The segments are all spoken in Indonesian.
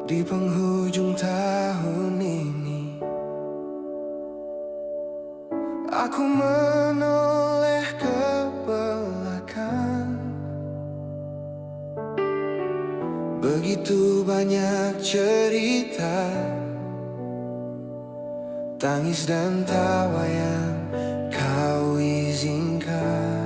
Di penghujung tahun ini, aku menoleh ke belakang. Begitu banyak cerita, tangis dan tawa yang kau izinkan.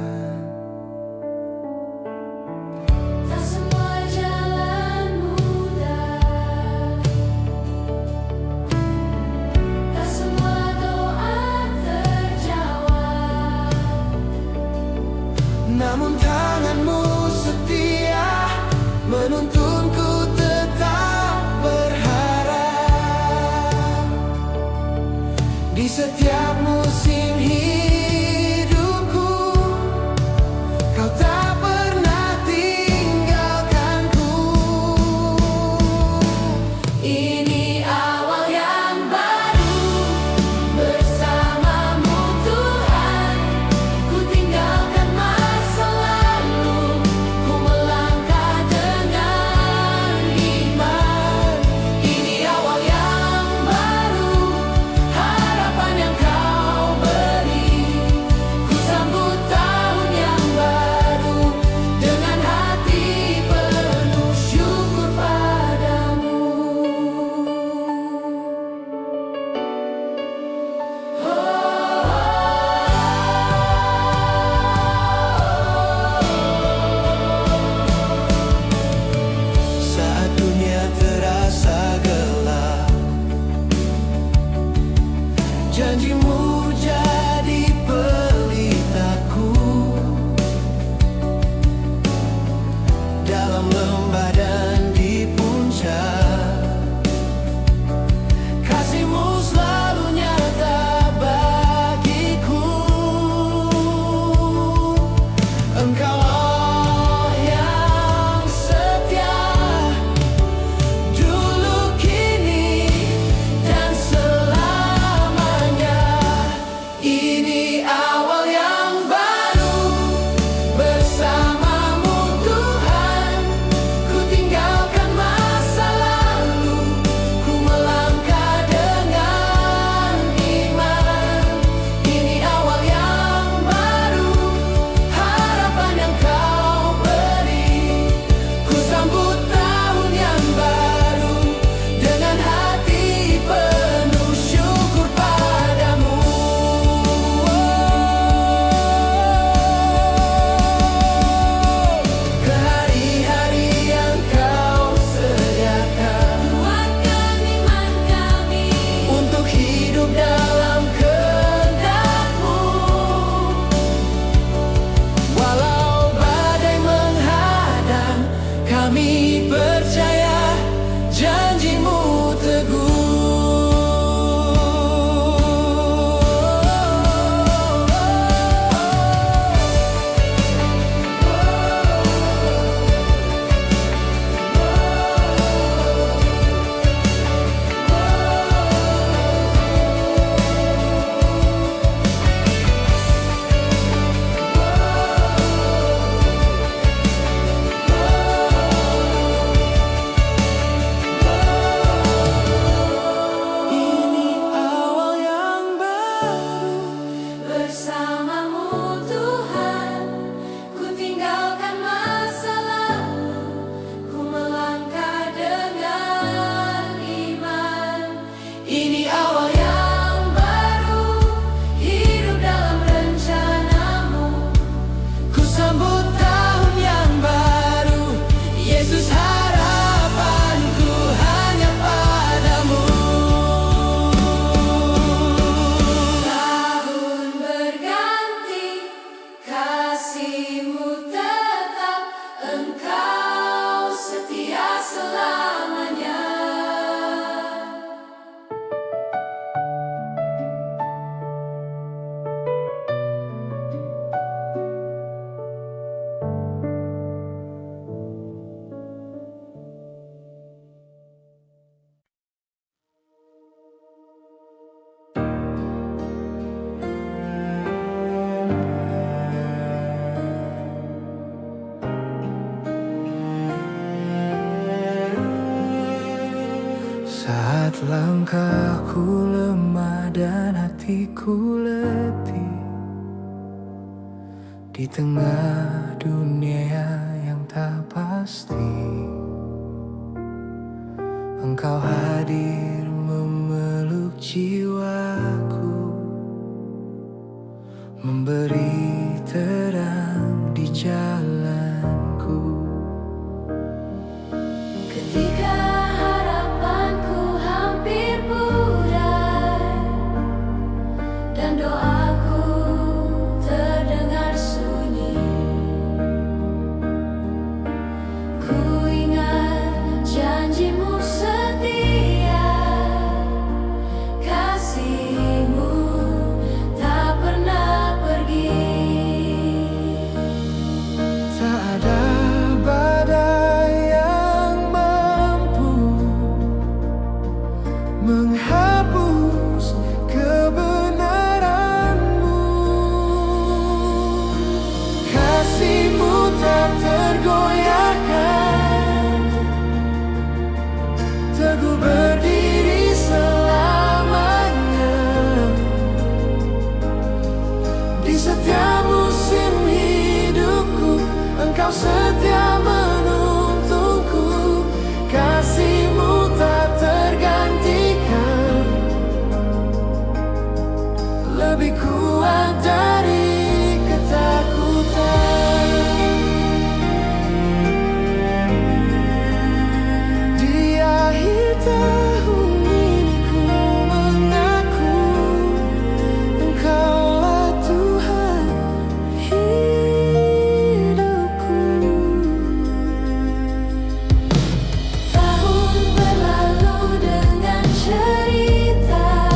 Namun tanganmu setia menuntunku tetap berharap. Di setiap musim hidupku, kau tak pernah tinggalkanku. Ini awal yang baru bersamamu Tuhan. Ku tinggalkan masa lalu, ku melangkah dengan iman. Ini awal yang baru, harapan yang kau beri. Ku sambut tahun yang baru dengan hati penuh syukur padamu. Saat dunia terasa gelap, janjimu jadi pelitaku. Dalam lembah dan di puncak, kasihmu selalu nyata bagiku. Engkau Allah yang setia, dulu, kini, dan selamanya. Ini awal yang baru bersamamu Tuhan. Ku tinggalkan masa lalu, ku melangkah dengan iman. Ini awal yang baru, harapan yang kau beri. Ku sambut tahun yang baru dengan hati penuh syukur padamu. Ke hari-hari yang kau sediakan, kuatkan iman kami untuk hidup dalam kehendak-Mu. Walau badai menghadang, kami percaya janji-Mu teguh. Saat langkahku lemah dan hatiku letih, di tengah dunia yang tak pasti, Engkau hadir memeluk jiwaku, memberi terang di jalanku. Ketika harapanku hampir pudar dan doaku terdengar sunyi, ku ingat janjimu setia, kasihmu tak pernah pergi. Tak ada badai yang mampu menghapus kebenaranmu. Kasihmu tak tergoyahkan, teguh berdiri selamanya. Di setiap musim hidupku, Engkau setia menuntunku. Kasihmu tak tergantikan, lebih kuat dari ketakutan. Di akhir tahun ini ku mengaku, Engkaulah Tuhan hidupku. Tahun berlalu dengan cerita,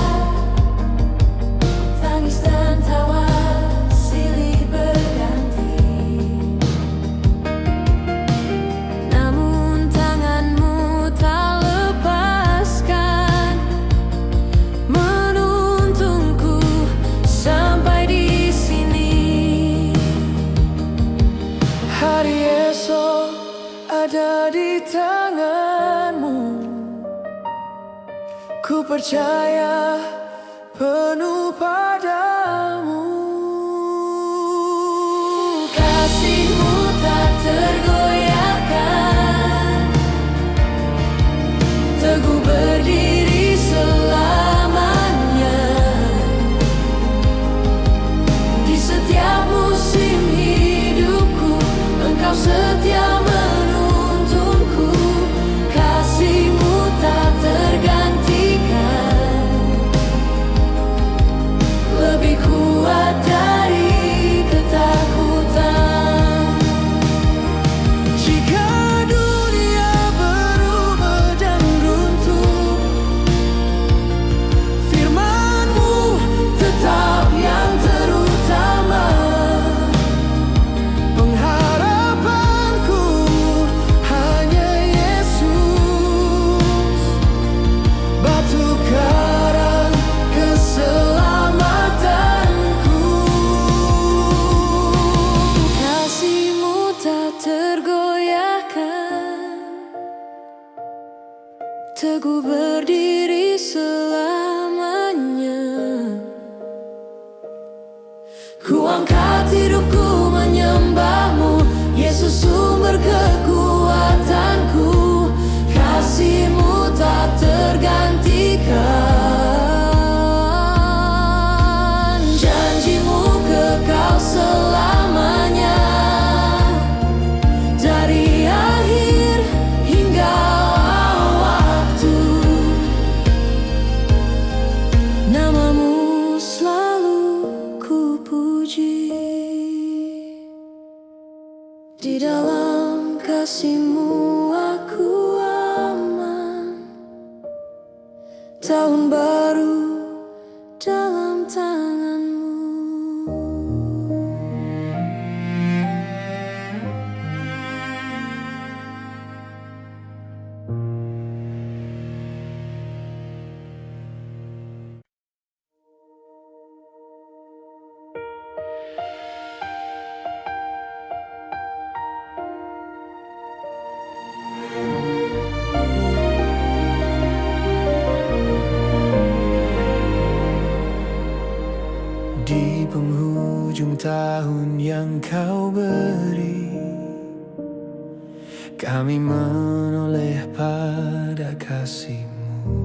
tangis dan tawa silih berganti. Namun tanganmu tak lepaskan, menuntunku sampai di sini. Hari esok ada di tanganmu, ku percaya penuh padamu. Kasihmu tak tergoyahkan, teguh berdiri selamanya. Di setiap musim hidupku, Engkau setia menuntunku. Kasihmu tak tergantikan, lebih kuat dari ketakutan. Jika dunia berubah dan runtuh, firman-Mu tetap yang terutama. Pengharapanku hanya Yesus, batu karang keselamatanku. Kasihmu tak tergoyahkan, teguh berdiri selamanya. Ku angkat hidupku menyembah-Mu, Yesus sumber kekuatanku. Kasih-Mu tak tergantikan, janji-Mu kekal selamanya. Dari akhir hingga waktu, nama-Mu selalu ku puji. Di dalam kasih-Mu aku aman, tahun baru dalam tangan-Mu. Kau beri, kami menoleh pada kasih-Mu.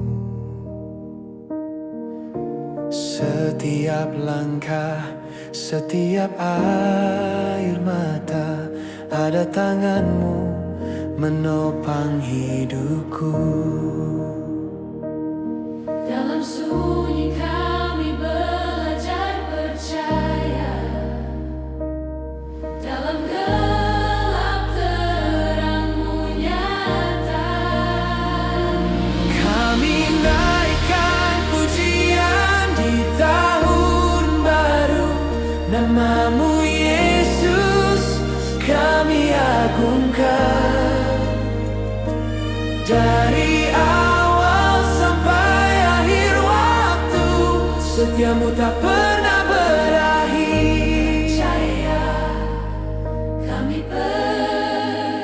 Setiap langkah, setiap air mata, ada tangan-Mu menopang hidupku. Dalam sunyi kami belajar percaya, dalam gelap terang-Mu nyata. Kami naikkan pujian di tahun baru, nama-Mu Yesus kami agungkan. Dari awal sampai akhir waktu, setia-Mu tak pernah berakhir. Percaya, kami percaya.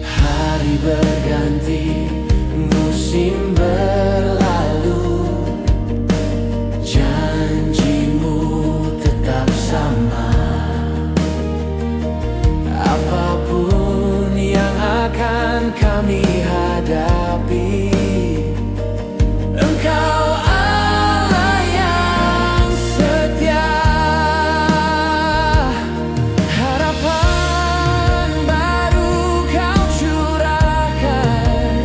Hari berganti, musim berlalu, janji-Mu tetap sama. Apapun yang akan kami hadapi, Engkau Allah yang setia. Harapan baru Kau curahkan,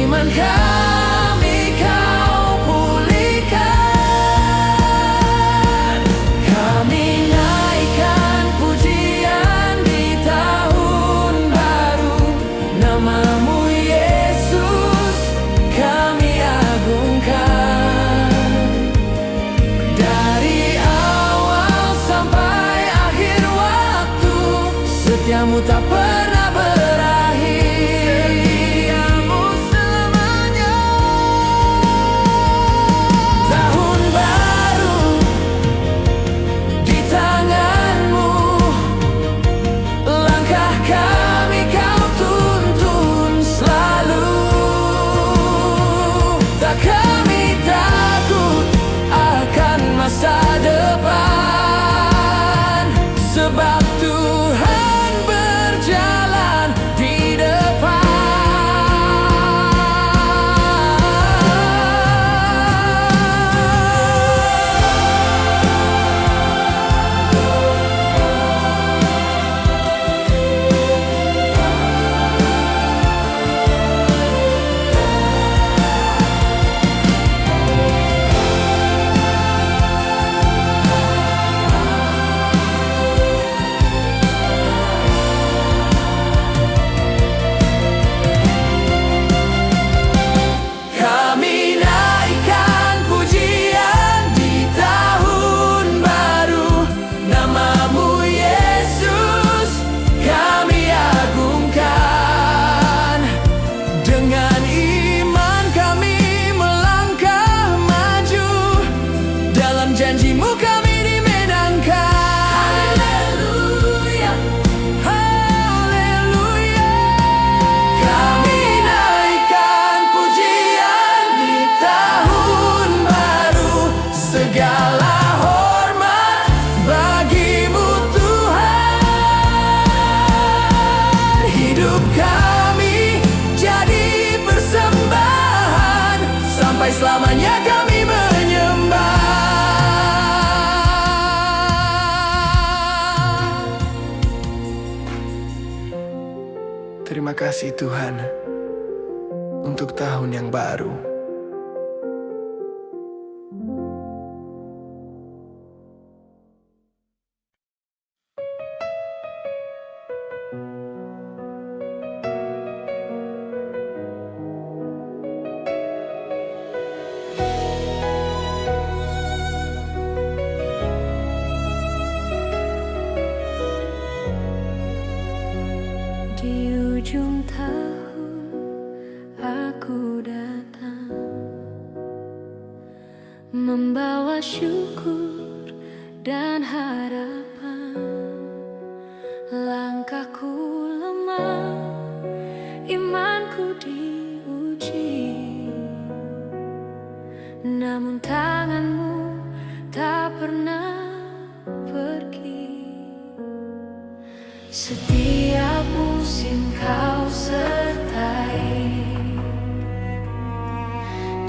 iman kami Kau pulihkan. Kami naikkan pujian di tahun baru, nama-Mu Yesus kami agungkan. Dari awal sampai akhir waktu, setia-Mu tak pernah berakhir. Setia-Mu selamanya. Tahun baru di tangan-Mu, langkah kami Kau tuntun selalu. Tak kami takut akan masa depan, sebab Tuhan berjalan di depan. Kami naikkan pujian di tahun baru, nama-Mu Yesus kami agungkan. Dengan iman kami melangkah maju, dalam janji-Mu kami dimenangkan. Haleluya, Haleluya. Kami naikkan pujian di tahun baru, segala hormat bagi-Mu Tuhan. Hidup kami jadi persembahan, sampai selamanya kami menyembah. Terima kasih Tuhan untuk tahun yang baru. di ujung tahun aku datang, membawa syukur dan harapan. Langkahku lemah, imanku diuji, namun tanganmu tak pernah pergi. Setiap musim kau sertai,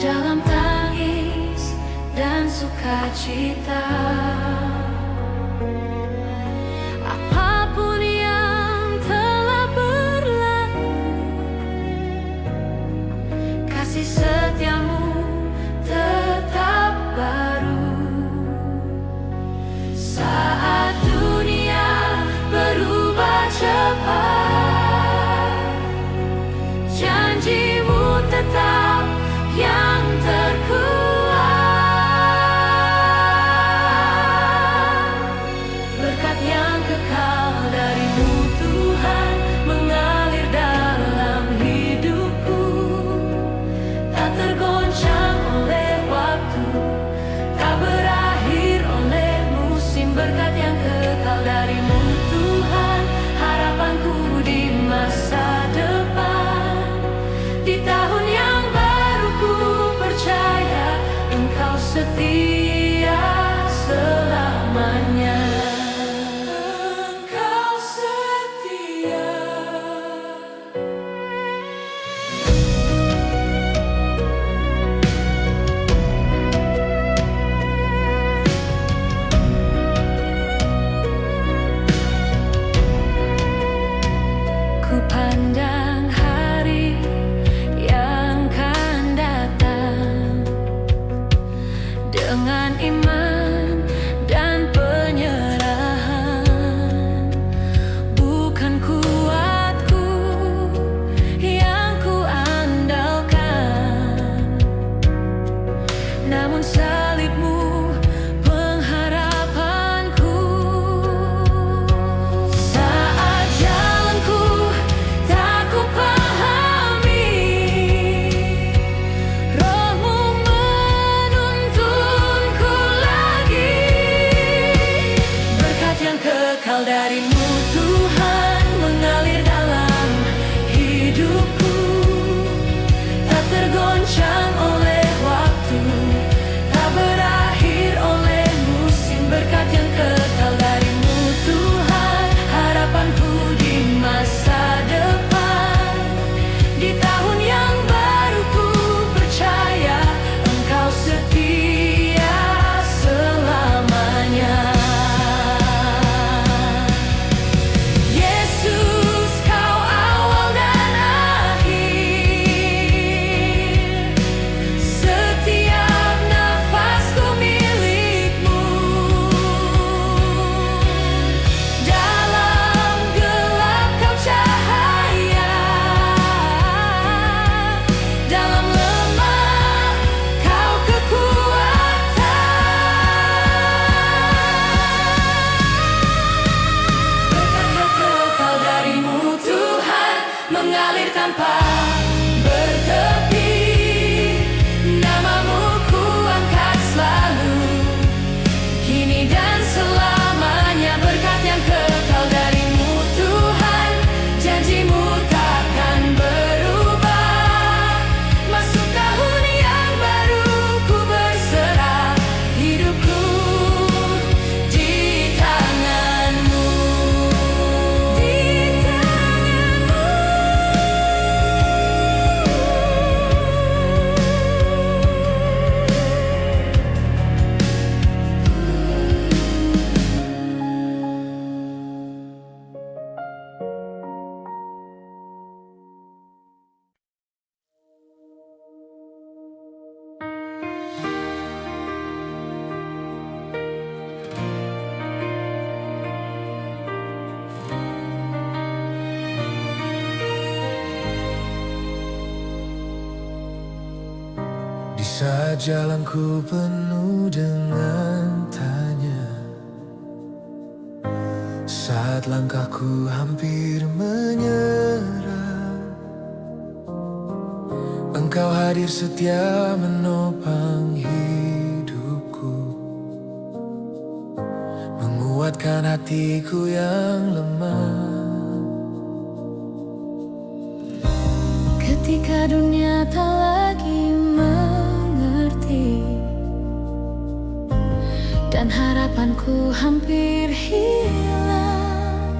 dalam tangis dan sukacita. Apapun yang telah berlalu, kasih setiamu tetap baru. Saat dunia berubah cepat, janjimu tetap yang terkuat. Berkat yang kekal darimu Tuhan mengalir dalam hidupku, tak tergoncang oleh waktu, tak berakhir oleh musim. Berkat yang kekal darimu Tuhan, harapanku di masa depan. Di tahun yang baru ku percaya Engkau setia selamanya. Engkau setia. Ku pandang hari yang kan datang dengan iman dan penyerahan. Bukan kuatku yang ku andalkan, namun salibmu pengharapanku. Saat jalanku tak ku pahami, Roh-Mu menuntunku lagi. Berkat yang kekal darimu Tuhan mengalir dalam hidupku, tak tergoncang oleh waktu, tak berakhir oleh musim. Berkat yang kekal darimu Tuhan, harapanku di masa depan. Di tahun yang baru ku percaya Engkau setia selamanya. Yesus, Kau awal dan akhir, setiap nafasku milik-Mu. Dalam gelap Kau cahaya, dalam lemah Kau kekuatan. Berkat yang kekal darimu Tuhan mengalir tanpa bertepi. Namamu ku angkat selalu, kini dan selamanya. Berkat yang kekal darimu Tuhan, janjimu takkan berubah. Masuk tahun yang baru ku berserah hidupku di tangan-Mu. Di tangan-Mu. Di saat jalanku penuh dengan tanya, saat langkahku hampir menyerah, Engkau hadir setia menopang hidupku, menguatkan hatiku yang lemah. Ketika dunia tak lagi mengerti, dan harapanku hampir hilang.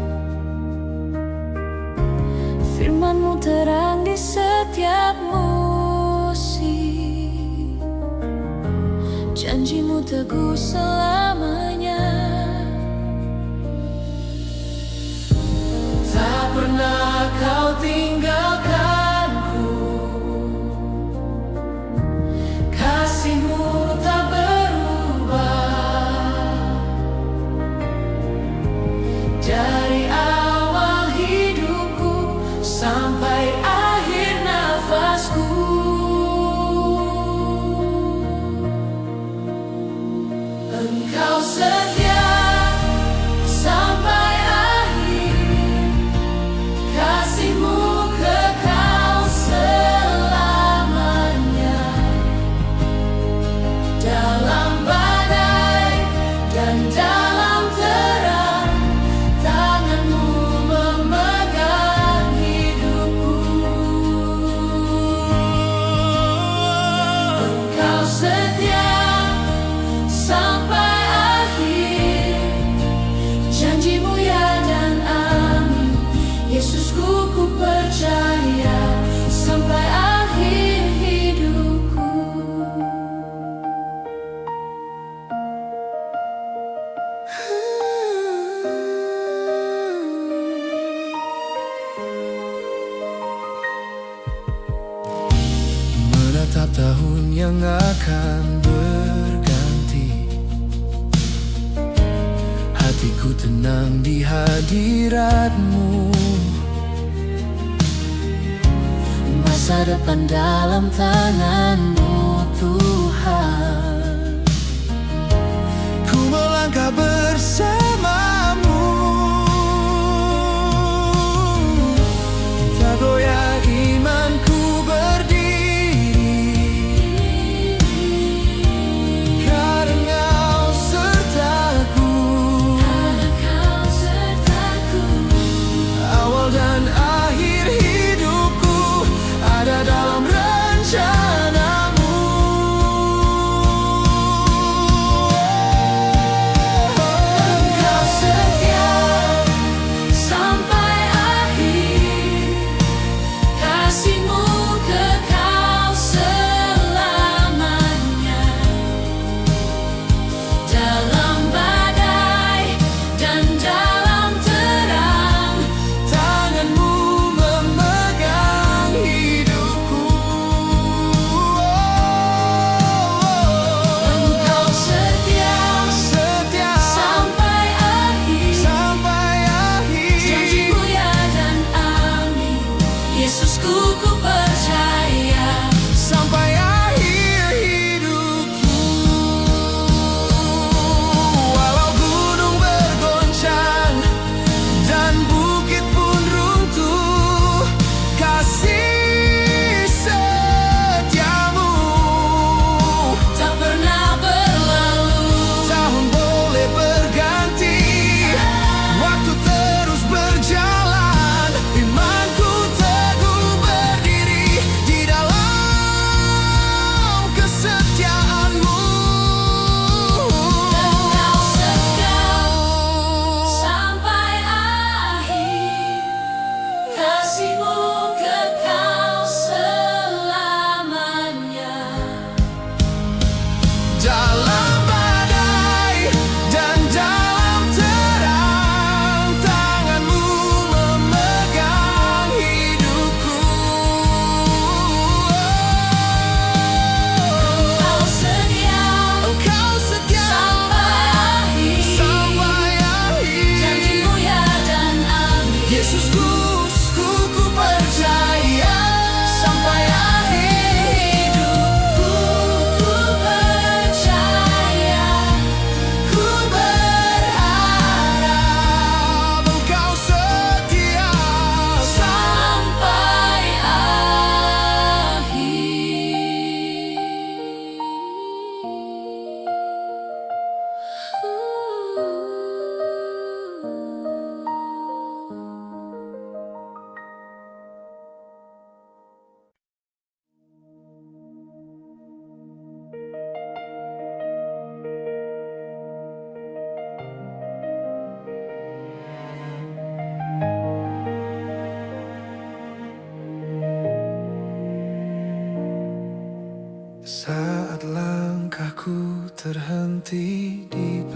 Firman-Mu terang di setiap musim, janji-Mu teguh selamanya. Tak pernah Kau tinggalkanku, kasih-Mu tak berubah. Dari awal hidupku sampai akhir nafasku, Engkau setia sampai akhir, kasih-Mu kekal selamanya. Dalam badai dan dalam terang, tangan-Mu memegang hidupku. Engkau setia sampai akhir, janji-Mu ya dan amin. Yesusku, ku percaya sampai akhir hidupku. Menatap tahun yang akan berganti, hatiku tenang di hadirat-Mu. Masa depan dalam tangan-Mu, Tuhan. Ku melangkah bersama-Mu, tak goyah imanku berdiri, karena Kau sertaku. Awal dan akhir hidupku ada dalam rencana-Mu.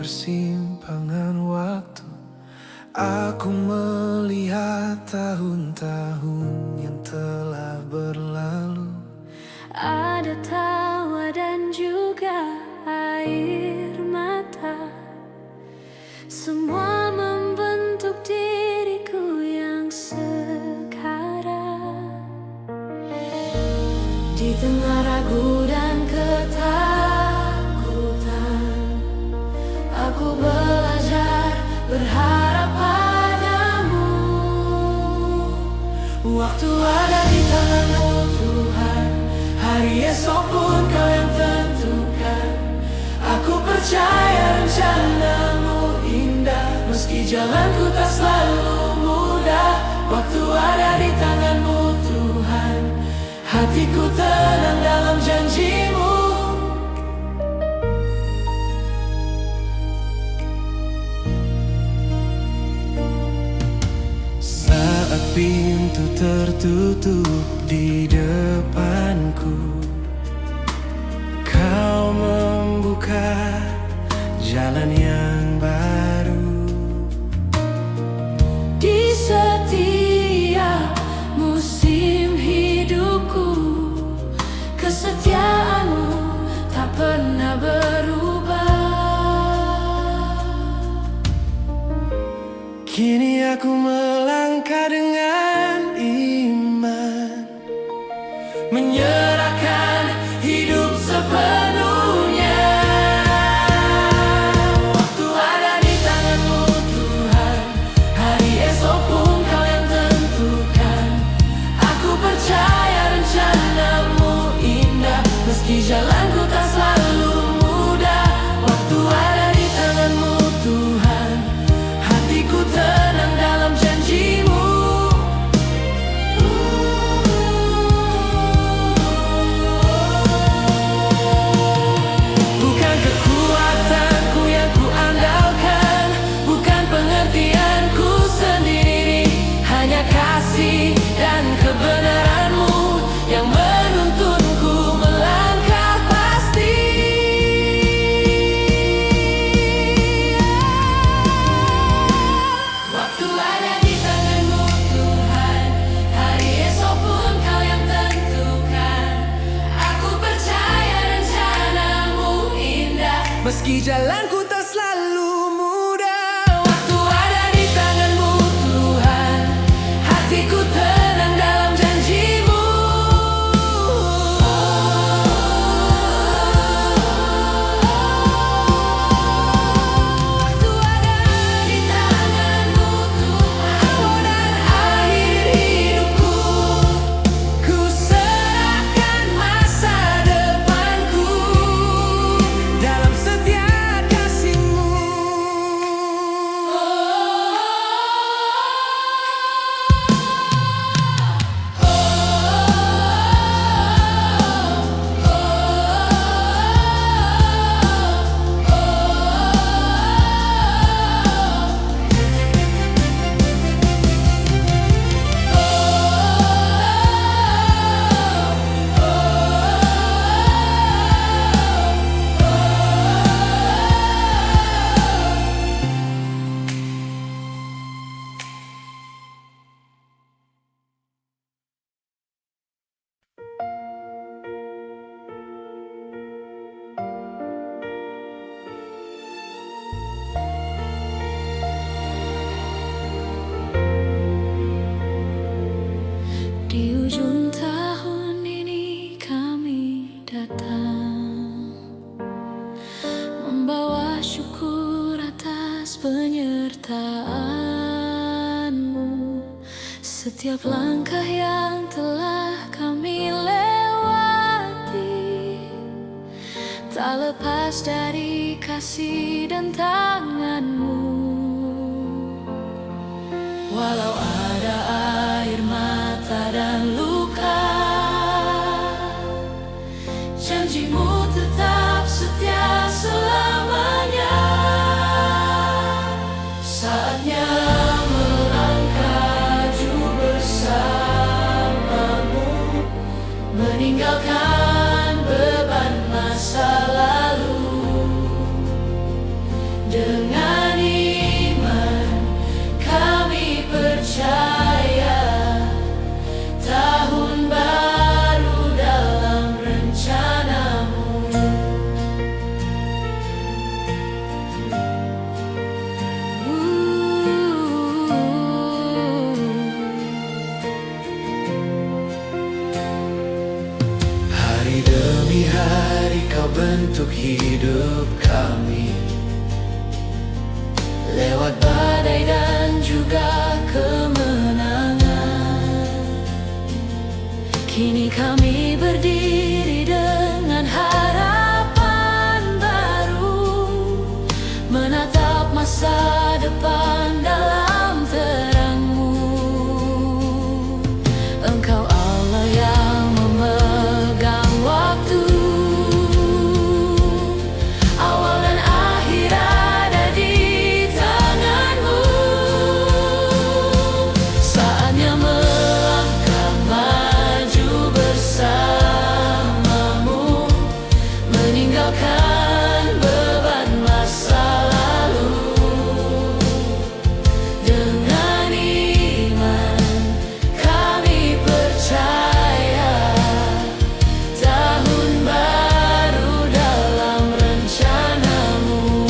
persimpangan waktu, aku melihat tahun-tahun yang telah berlalu. Ada tawa dan juga air mata, semua membentuk diriku yang sekarang. Di tengah ragu dan ketakutan, aku belajar berharap padamu. Waktu ada di tanganmu Tuhan, hari esok pun Kau yang tentukan. Aku percaya rencanamu indah, meski jalanku tak selalu mudah. Waktu ada di tanganmu Tuhan, hatiku tenang dalam janjimu. Saat pintu tertutup di depanku, Kau membuka jalan yang baru. Di setiap musim hidupku, kesetiaanmu tak pernah berubah. Kini aku melangkah dengan iman, menyerahkan hidup sepenuhnya. Waktu ada di tanganmu Tuhan, hari esok pun Kau yang tentukan. Aku percaya rencanamu indah, meski jalanku tak selalu mudah. Waktu ada di tanganmu Tuhan, hatiku tenang dalam janjimu. Bukan kekuatanku yang ku andalkan, bukan pengertianku sendiri, hanya kasih dan kebenaranmu yang menuntunku melangkah pasti. Waktu ada di tanganmu Tuhan, hari esok pun Kau yang tentukan. Aku percaya rencanamu indah, meski jalanku tak selalu mudah. Waktu ada di tanganmu Tuhan, hatiku tenang dalam janjimu. Waktu ada di tanganmu Tuhan, awal dan akhir hidupku, ku serahkan masa depanku dalam setiap kasih-Mu. Di ujung tahun ini kami datang, membawa syukur atas penyertaan-Mu. Setiap langkah yang telah kami lewati, tak lepas dari kasih dan tangan-Mu. Walau ada air mata dan luka, janji-Mu tetap setia selamanya. Saatnya melangkah bersamamu, meninggalkan beban masa lalu. Dengan iman kami percaya tahun baru dalam rencanamu. Hari demi hari kau bentuk hidup kami, Lewat badai dan juga kemenangan, kini kami berdiri dengan harapan baru, menatap masa depan dalam terang-Mu. Engkau Allah yang memegang waktu, awal dan akhir ada di tangan-Mu. Saatnya melangkah maju bersamamu, meninggalkan beban masa lalu. Dengan iman kami percaya tahun baru dalam rencana-Mu.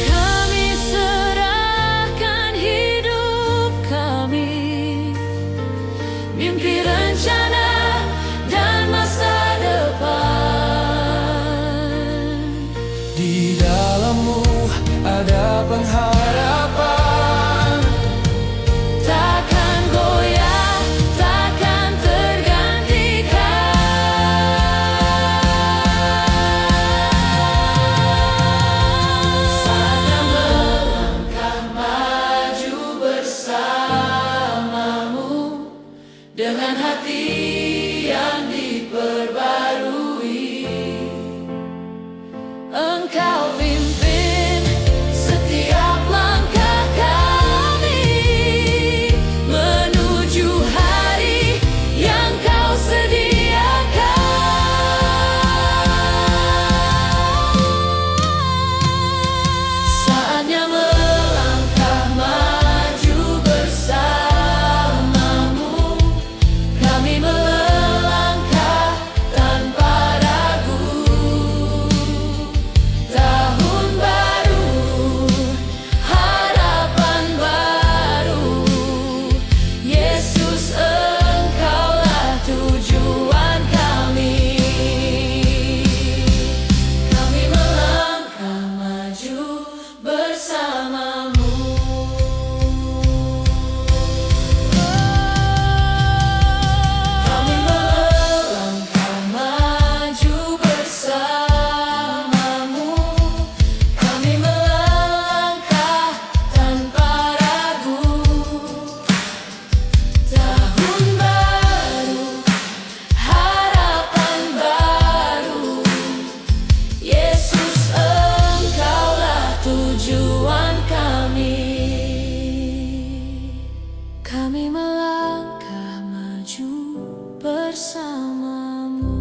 Kami serahkan hidup kami, mimpi, rencana, dan masa depan. di dalam-Mu ada pengharapan. Takkan goyah, takkan tergantikan. Saatnya melangkah maju bersamamu, dengan hati yang diperbarui. Engkau pimpin setiap langkah kami, menuju hari yang Kau sediakan. Saatnya melangkah maju bersamamu, kami melangkah tanpa ragu. Tahun baru, harapan baru, Yesus Engkaulah tujuan kami. Kami melangkah maju bersamamu. Kami melangkah maju bersamamu, kami melangkah tanpa ragu. Tahun baru, harapan baru, Yesus Engkaulah tujuan kami. Kami melangkah maju bersamamu.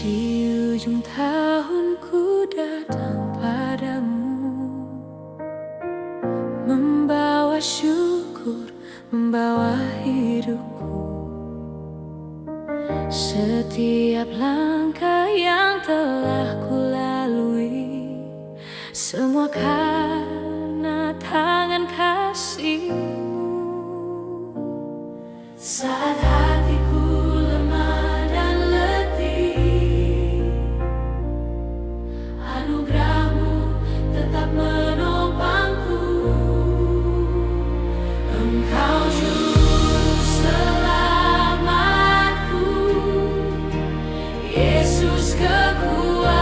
Di ujung tahunku datang padamu, membawa syukur, membawa hidupku. Setiap langkah yang telah kulalui, semua karena tangan kasih-Mu. Saat hatiku lemah dan letih, anugerah-Mu tetap menopangku. Engkau juru selamatku, Yesus kekuatanku.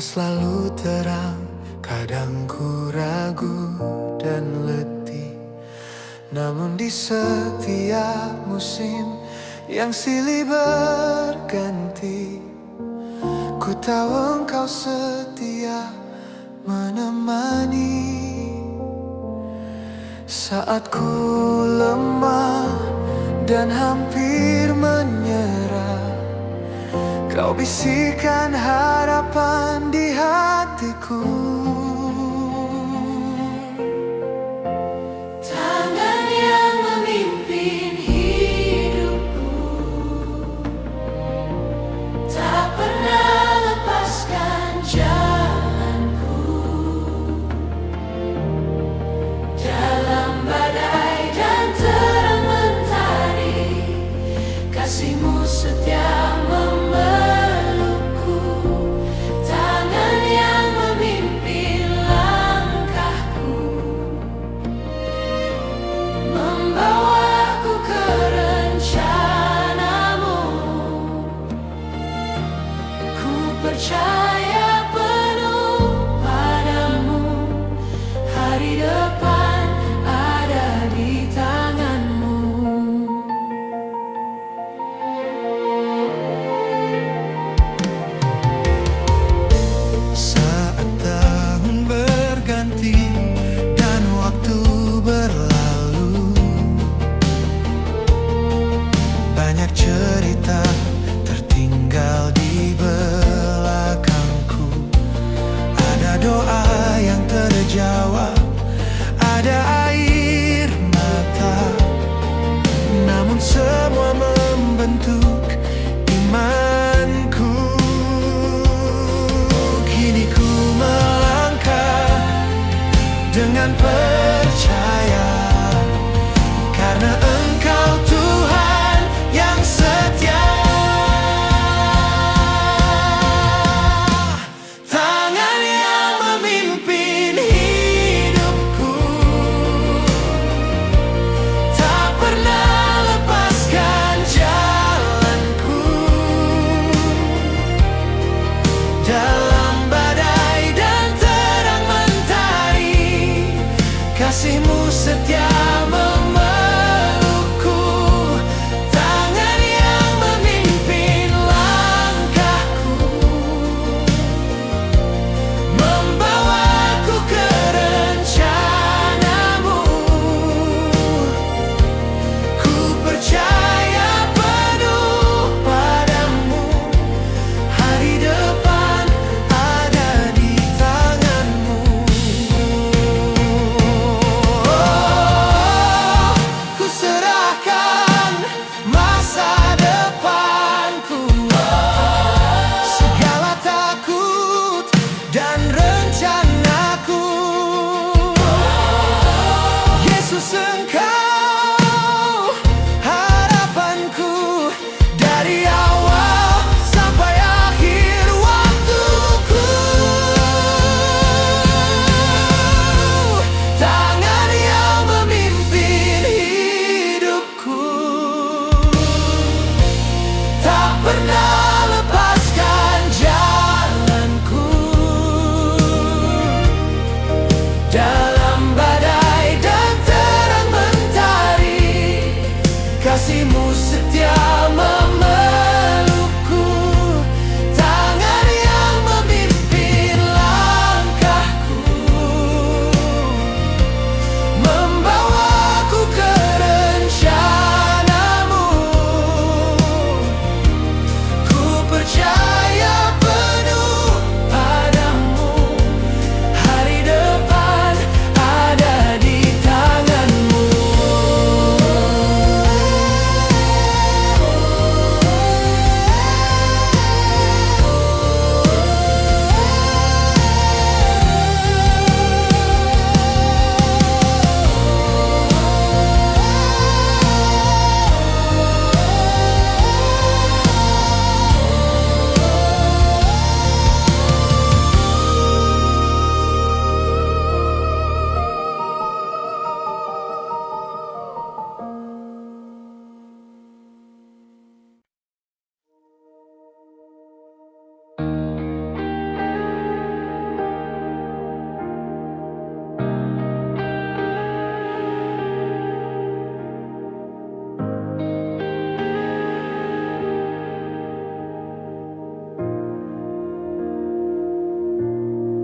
selalu terang, kadang ku ragu dan letih. Namun di setiap musim yang silih berganti, ku tahu engkau setia menemani. Saat ku lemah dan hampir menyerah, kau bisikan harapan di hatiku. Tangan yang memimpin hidupku tak pernah lepaskan jalanku. Dalam badai dan terang mentari, kasihmu setia memelukku.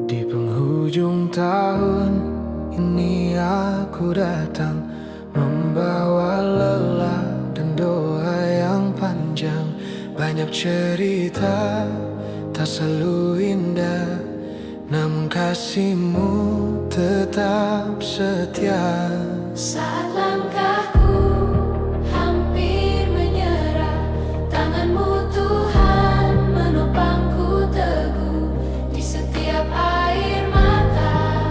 Di penghujung tahun ini aku datang, membawa lelah dan doa yang panjang. Banyak cerita tak selalu indah, namun kasihmu tetap setia. Saat langkahku hampir menyerah, tanganmu Tuhan menopangku teguh. Di setiap air mata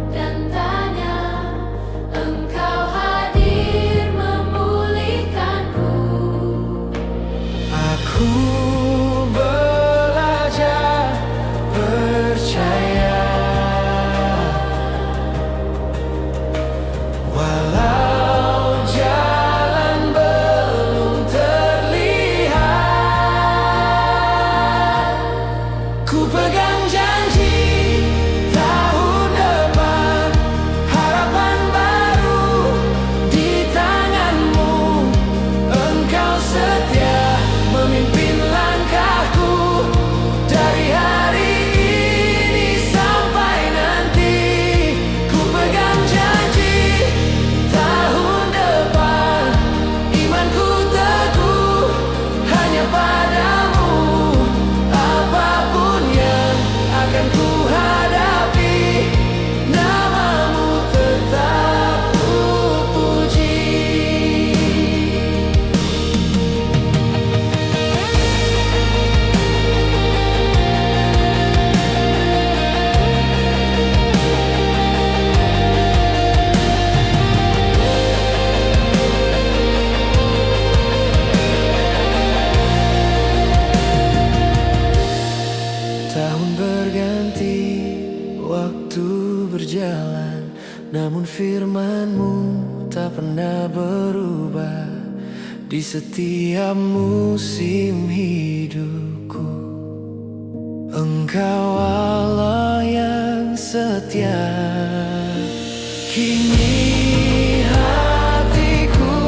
dan tanya, Engkau hadir memulihkanku. Aku belajar percaya, walau jalan belum terlihat. Ku pegang janji tahun depan, harapan baru di tanganmu. Engkau setia memimpin langkahku, dari hari ini sampai nanti. Ku pegang janji tahun depan, imanku teguh hanya padamu. Apapun yang akan ku hadapi, namamu tetap ku puji. Tahun berganti, waktu berjalan, namun firman-Mu tak pernah berubah. Di setiap musim hidupku, Engkau Allah yang setia. Kini hatiku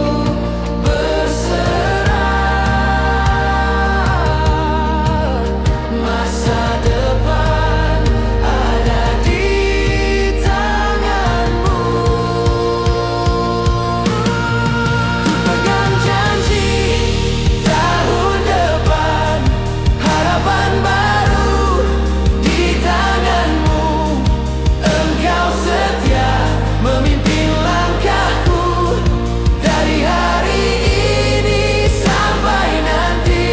berserah, masa depan ada di tangan-Mu. Ku pegang janji tahun depan, harapan baru di tangan-Mu. Engkau setia memimpin langkahku, dari hari ini sampai nanti.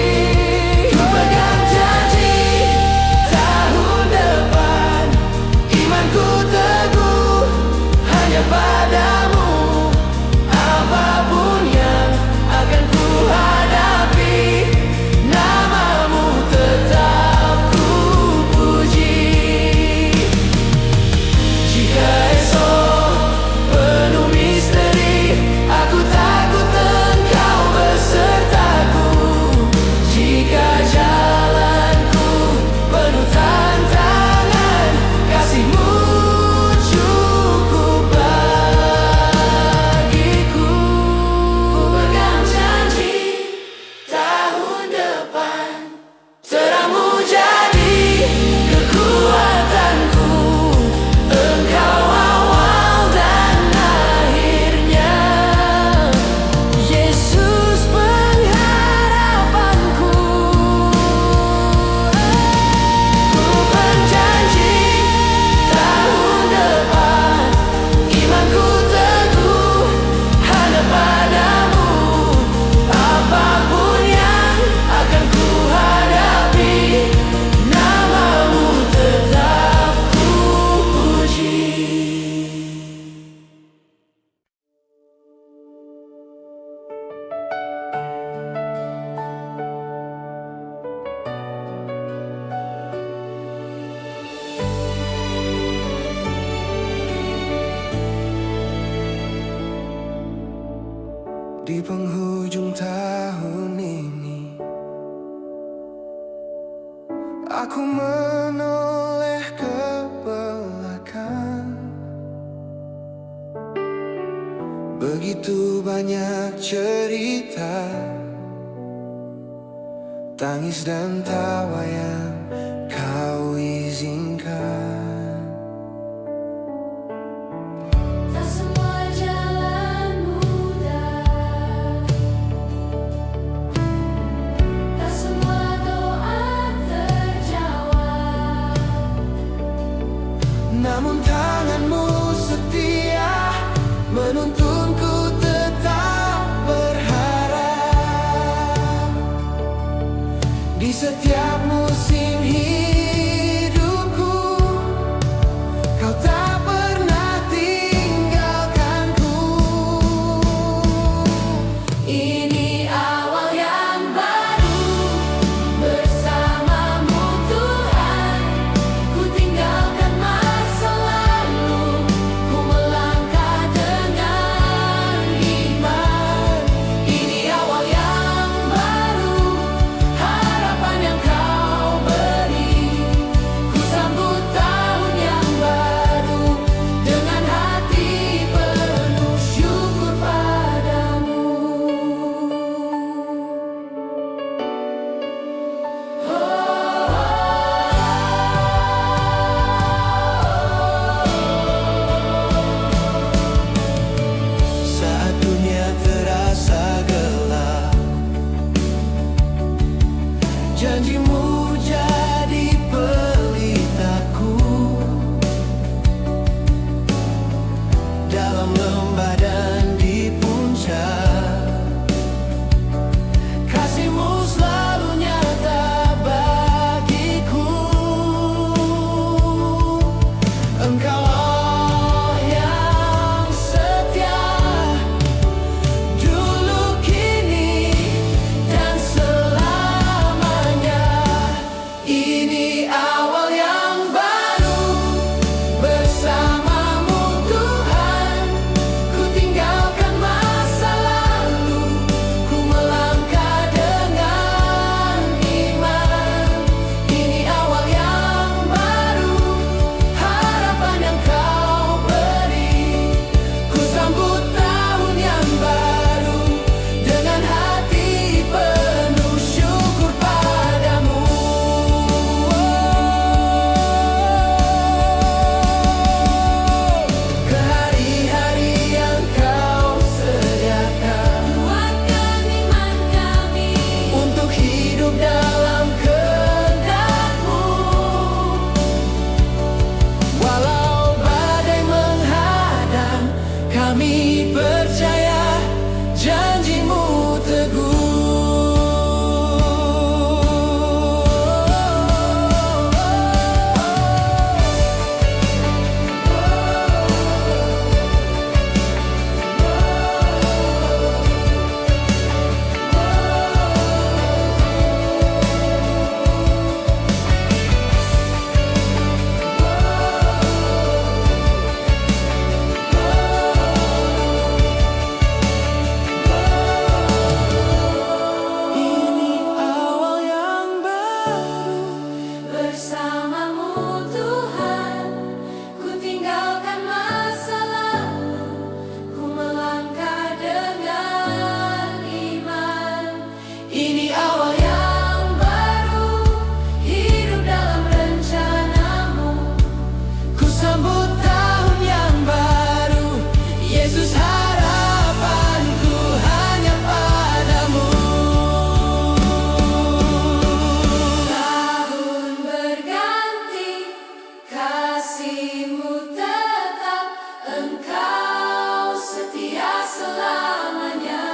Ku pegang janji tahun depan, imanku teguh hanya padamu. Apapun yang akan ku hadapi, namamu tetap ku puji. Jika esok penuh misteri, aku takut Engkau besertaku. Jika jalanku penuh tantangan, kasih-Mu cukup bagiku. Ku pegang janji tahun depan, terang-Mu jadi kekuatanku. Engkau awal dan akhirnya, Yesus pengharapanku. Ku berjanji tahun depan, imanku teguh hanya padamu. Apapun yang akan ku hadapi, namamu tetap ku puji. Di penghujung tahun ini, aku menoleh ke belakang. Begitu banyak cerita, tangis dan tawa yang Kau izinkan. namun tanganmu setia menuntunku tetap berharap. Di setiap musim hidupku, kau tak pernah tinggalkanku. Ini awal yang baru bersamamu Tuhan. Ku tinggalkan masa lalu, ku melangkah dengan iman. Ini awal yang baru, harapan yang kau beri. Ku sambut tahun yang baru dengan hati penuh syukur padamu. Saat dunia terasa gelap, janjimu jadi pelitaku. Dalam lembah dan di puncak, kasihmu selalu nyata bagiku. Engkau Allah yang setia, dulu, kini, dan selamanya. Ini awal yang baru bersamamu Tuhan. Ku tinggalkan masa lalu, ku melangkah dengan iman. Ini awal yang baru, harapan yang kau beri. Ku sambut tahun yang baru dengan hati penuh syukur padamu. Ke hari-hari yang kau sediakan, kuatkan iman kami untuk hidup dalam kehendak-Mu. Walau badai menghadang, kami percaya janji-Mu teguh. Ini awal yang baru bersamamu Tuhan. Ku tinggalkan masa lalu, ku melangkah dengan iman. Ini awal yang baru, hidup dalam rencana-Mu. Ku sambut tahun yang baru, Yesus, harapanku hanya padamu. Tahun berganti, kasih-Mu tetap, Engkau setia selamanya.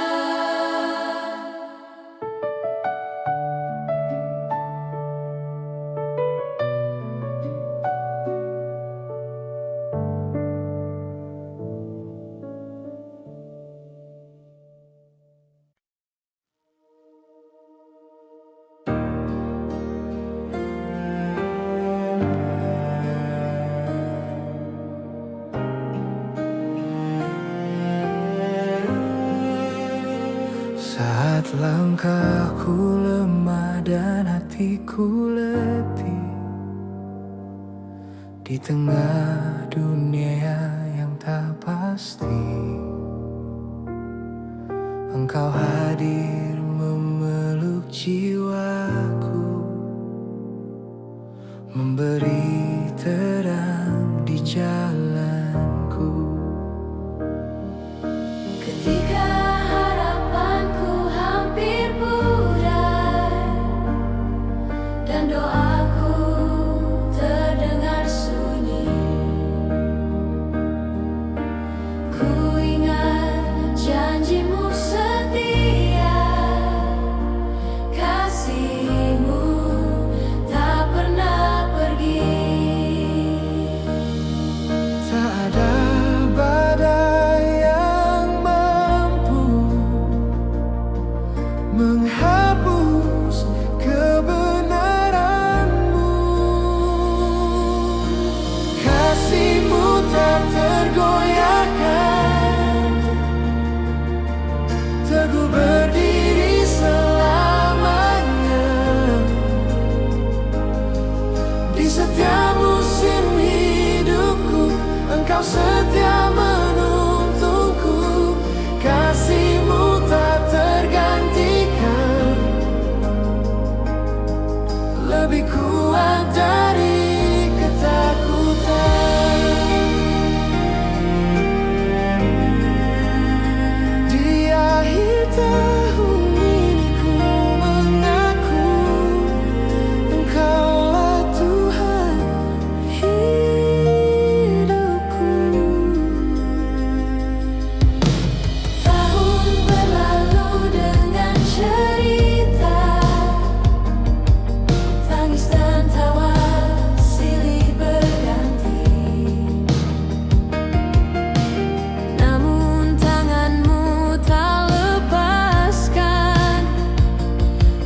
Saat langkahku lemah dan hatiku letih, di tengah dunia yang tak pasti, Engkau hadir memeluk jiwaku, memberi terang di jalanku. Ketika harapanku hampir pudar dan doaku terdengar sunyi, Engkau setia menuntunku, kasih-Mu tak tergantikan, lebih kuat dari ketakutan. Di akhir tahun ini ku mengaku Engkaulah Tuhan hidupku. Tahun berlalu dengan cerita, tangis dan tawa silih berganti. Namun tangan-Mu tak lepaskan,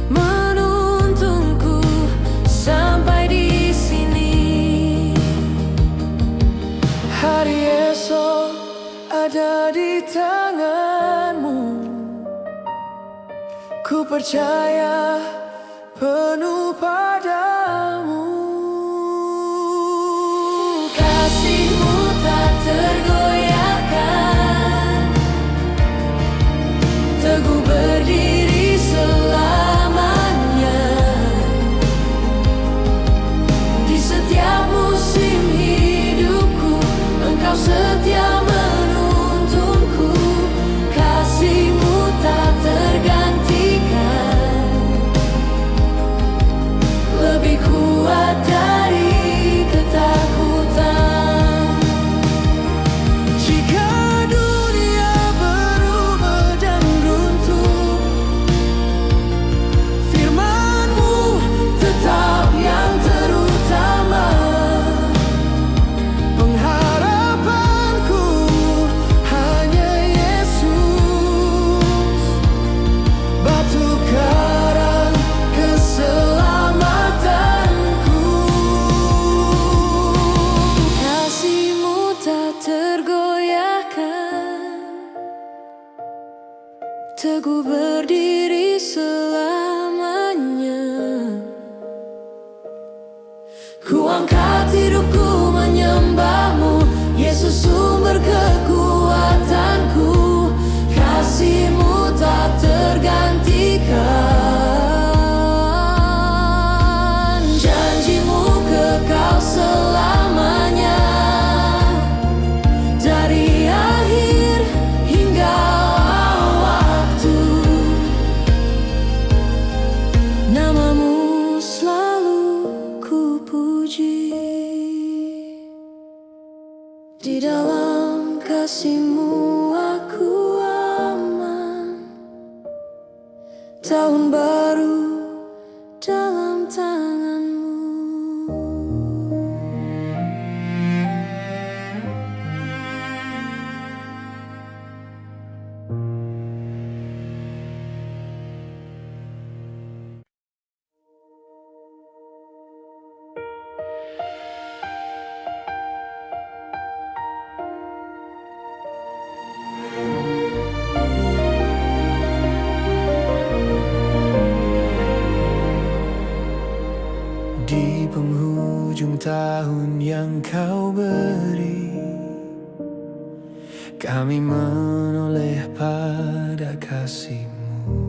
menuntunku sampai di sini. Hari esok ada di tangan-Mu, ku percaya penuh padamu. Kasih-Mu tak tergoyahkan, teguh berdiri selamanya. Di setiap musim hidupku, Engkau setia menuntunku, kasih-Mu tak tergantikan, lebih kuat dari ketakutan. Jika dunia berubah dan runtuh, firman-Mu tetap yang terutama. Pengharapanku hanya Yesus, batu karang keselamatanku. Kasih-Mu tak tergoyahkan, teguh berdiri selamanya. Ku angkat hidupku menyembah-Mu, Yesus sumber kekuatanku. Kasih-Mu tak tergantikan, janji-Mu kekal selamanya. Dari akhir hingga waktu, nama-Mu selalu ku puji. Di dalam kasih-Mu aku aman, tahun baru dalam tangan-Mu. Di penghujung tahun yang Kau beri, kami menoleh pada kasih-Mu.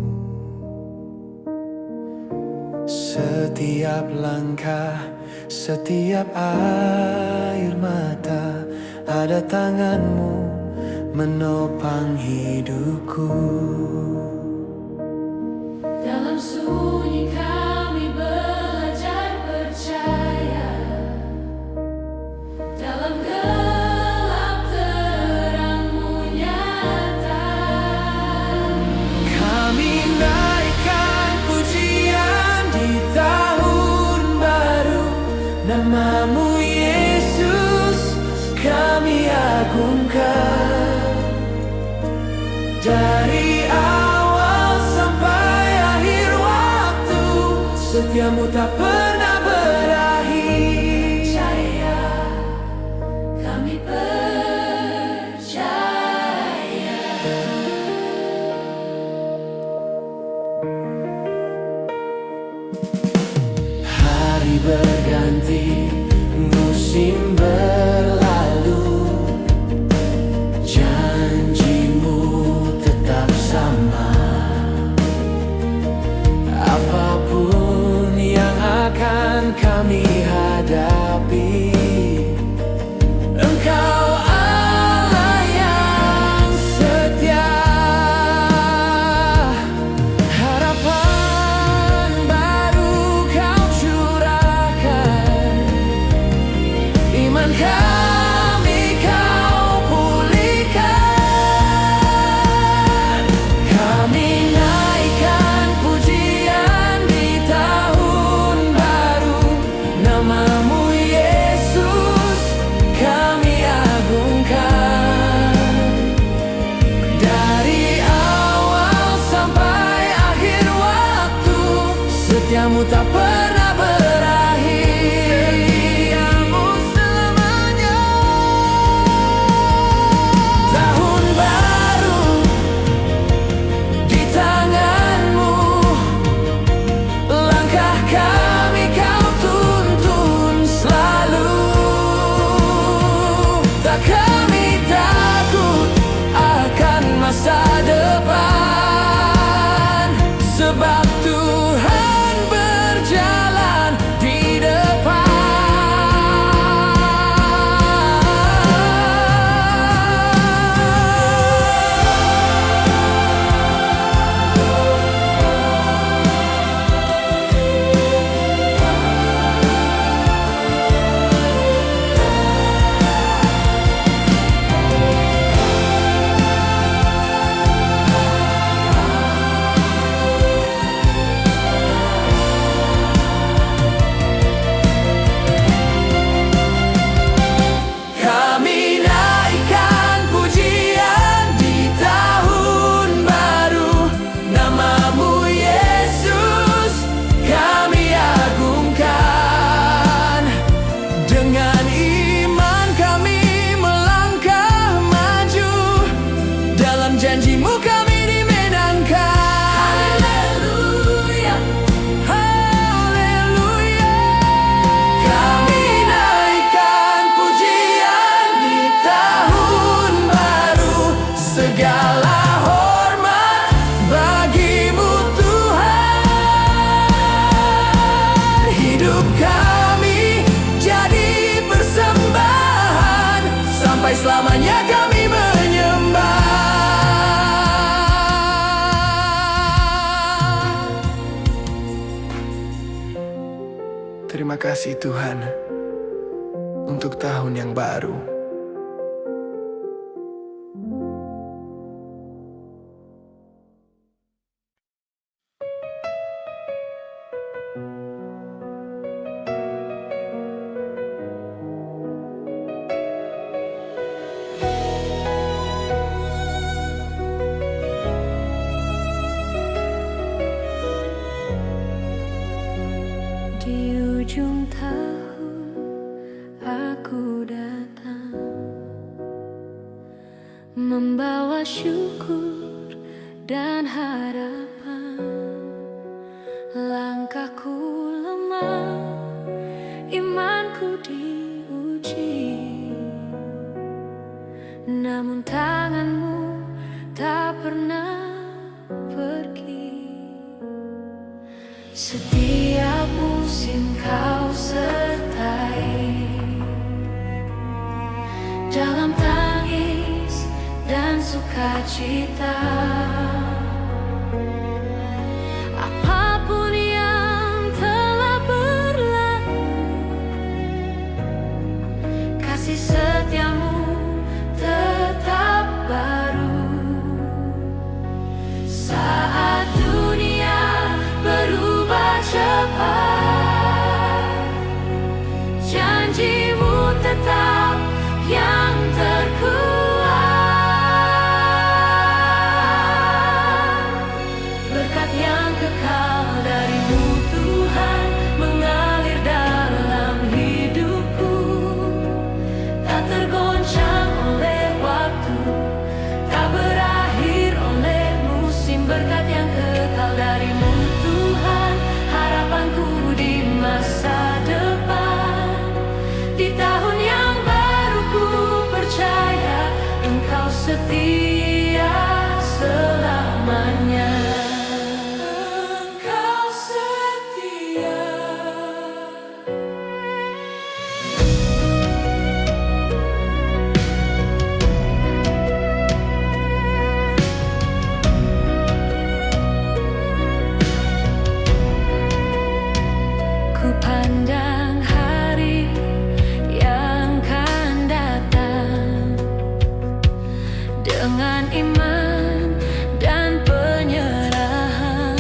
Setiap langkah, setiap air mata, ada tangan-Mu menopang hidupku. Dalam sunyi kami belajar percaya, dalam gelap terang-Mu nyata. Kami naikkan pujian di tahun baru, nama-Mu Yesus kami agungkan. Dari awal sampai akhir waktu, setia-Mu tak pernah berakhir. Percaya, kami percaya. Hari berganti, musim berlalu, kasih Tuhan untuk tahun yang baru. Di ujung tahun aku datang membawa syukur dan harapan. Langkahku lemah, imanku diuji, namun tanganmu tak pernah pergi. Setiap musim kau sertai, dalam tangis dan sukacita. Apapun yang telah berlalu, kasih setiamu tetap baru. Saat dunia berubah cepat, janjimu tetap yang terkuat. Berkat yang kekal darimu Tuhan mengalir dalam hidupku, tak tergoncang oleh waktu, tak berakhir oleh musim. Berkat yang kekal darimu Tuhan, harapanku di masa depan. Di tahun yang baru ku percaya Engkau setia selamanya. Engkau setia. Ku pandang hari yang kan datang dengan iman dan penyerahan.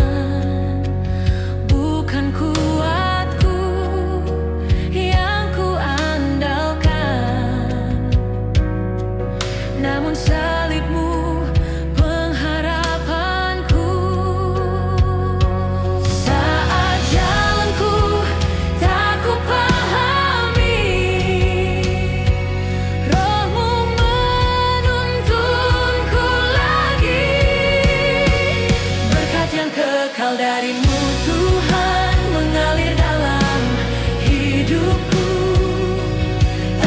Bukan kuatku yang ku andalkan, namun salibmu pengharapanku. Saat jalanku tak ku pahami, Roh-Mu menuntunku lagi. Berkat yang kekal darimu Tuhan,